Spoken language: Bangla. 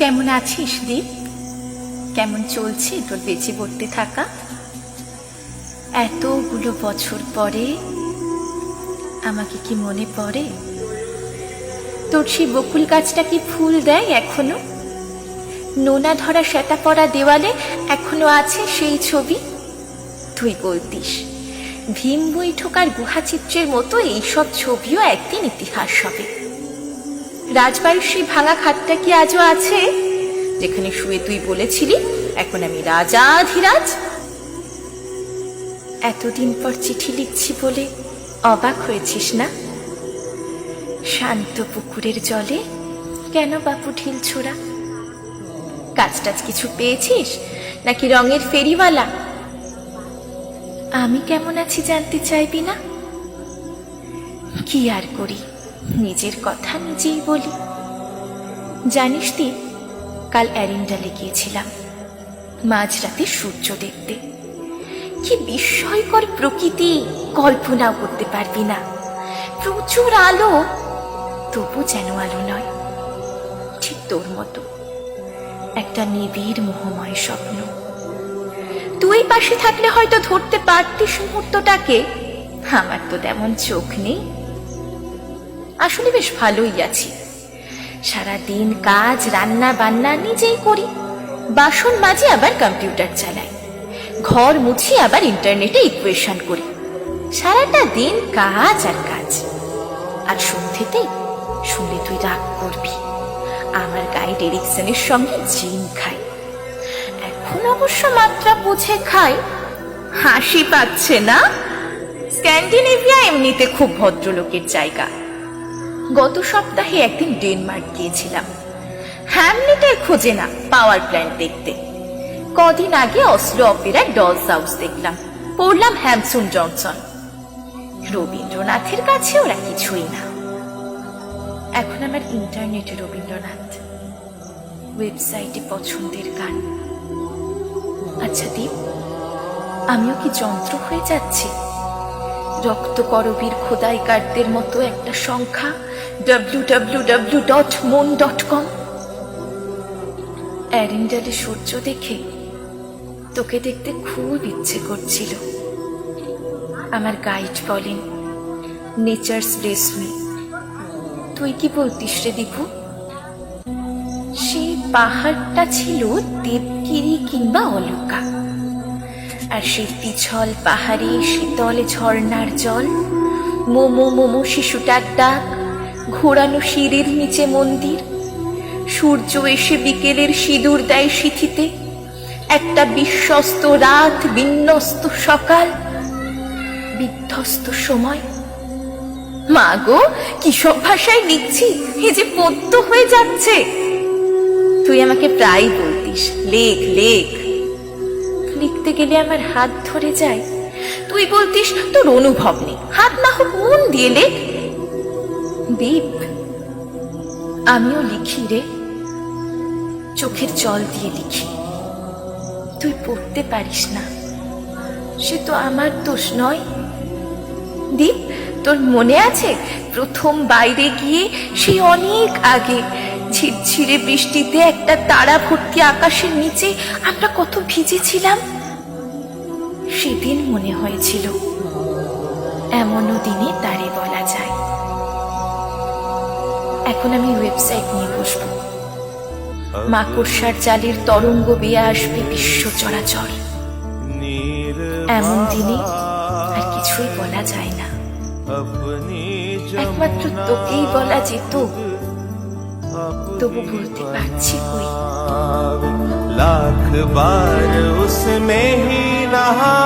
কেমন আছিস দীপ? কেমন চলছে তোর বেঁচে পড়তে থাকা? এতগুলো বছর পরে আমাকে কি মনে পড়ে? তোর সেই বকুল গাছটা কি ফুল দেয় এখনো? নোনা ধরা শ্বেতা পড়া দেওয়ালে এখনো আছে সেই ছবি। তুই বলতিস ভীম বৈঠকার গুহাচিত্রের মতো এইসব ছবিও একদিন ইতিহাস হবে। রাজবাড়ির সেই ভাঙা খাটটা কি আজও আছে যেখানে শুয়ে তুই বলেছিলি এখন আমি রাজাধিরাজ? এতদিন পর চিঠি লিখছি বলে অবাক হয়েছিস না? শান্ত পুকুরের জলে কেন বাপু ঢিল ছোড়া? কাজটাজ কিছু পেয়েছিস নাকি রঙের ফেরিওয়ালা? আমি কেমন আছি জানতে চাইবি না? কি আর করি, নিজের কথা নিজেই বলি। জানিস তুই, কাল অ্যারিন্ডালে গিয়েছিলাম মাঝরাতে সূর্য দেখতে। কি বিস্ময়কর প্রকৃতি, কল্পনাও করতে পারবি না। প্রচুর আলো, তবু যেন আলো নয়, ঠিক তোর মতো একটা নিবিড় মোহময় স্বপ্ন। তুই পাশে থাকলে হয়তো ধরতে পারতিস মুহূর্তটাকে, আমার তো তেমন চোখ নেই। আসলে বেশ ভালোই আছি। সারাদিন কাজ, রান্না বান্না নিজেই করি, বাসন মাজি আবার কম্পিউটার চালাই, ঘর মুছি আবার ইন্টারনেটে ইকুয়েশন করি। সারাটা দিন কাজ আর কাজ। আর সন্ধ্যেতেই শুনলে তুই রাগ করবি, আমার গাইড এরিকসনের সঙ্গে জিম খাই। এখন অবশ্য মাত্রা বুঝে খাই। হাসি পাচ্ছে না? স্ক্যান্ডিনেভিয়া এমনিতে খুব ভদ্রলোকের জায়গা। গত সপ্তাহে একদিন ডেনমার্ক গিয়েছিলাম, হ্যামলেটের খোঁজে না পাওয়ার প্ল্যান্ট দেখতে। কদিন আগে অসলো অপেরার ডলস হাউস দেখলাম, পড়লাম হ্যামসুন জনসন। রবীন্দ্রনাথের কাছে ওরা কিছুই না। এখন আমার ইন্টারনেটে রবীন্দ্রনাথ, ওয়েবসাইটে পছন্দের গান। আচ্ছা দীপ, আমিও কি যন্ত্র হয়ে যাচ্ছি? রক্ত করবীর খোদাইকারদের মতো একটা সংখ্যা www.mon.com। অ্যারিন্ডালে সূর্য দেখে তোকে দেখতে খুব ইচ্ছে করছিল। আমার গাইড বলেন নেচারস ব্লেস মি। তুই কি বলতিস রে দীপু? সেই পাহাড়টা ছিল দেবগিরি কিংবা অলকা, আর সেই পিছল পাহাড়ে শীতল ঝর্ণার জল, মোমো মোমো শিশুটার ডাক, ঘোরানো শিরের নিচে মন্দির, সূর্য এসে বিকেলের সিঁদুর দেয় সিথিতে, একটা বিশ্বস্ত রাত, বিন্যস্ত সকাল, বিধ্বস্ত সময়। মা গো, কিসব ভাষায় লিখছি, এ যে পদ্য হয়ে যাচ্ছে। তুই আমাকে প্রায় বলতিস লেখ লেখ। লিখতে গেলে আমার হাত ধরে যায়। তুই বলতিস তোর অনুভব নেই, হাত না হোক মন দিয়ে লেখ। দীপ, আমিও লিখি রে, চোখের জল দিয়ে লিখি। তুই পড়তে পারিস না, সে তো আমার দোষ নয়। দীপ, তোর মনে আছে প্রথম বাইরে গিয়ে সেই অনেক আগে ঝিরঝিরে বৃষ্টিতে একটা তারা ভর্তি আকাশের নিচে আমরা কত ভিজেছিলাম? সেদিন মনে হয়েছিল এমনও দিনে তারে বলা যায়। এখন আমি ওয়েবসাইট নিয়ে বসবো। মাকড়সার জালের তরঙ্গ বেয়ে আসবে বিশ্ব চরাচর। এমন দিনে আর কিছুই বলা যায় না, একমাত্র তোকেই বলা যেত, তবু বলতে পারছি কই। लाख बार उसमें ही नहा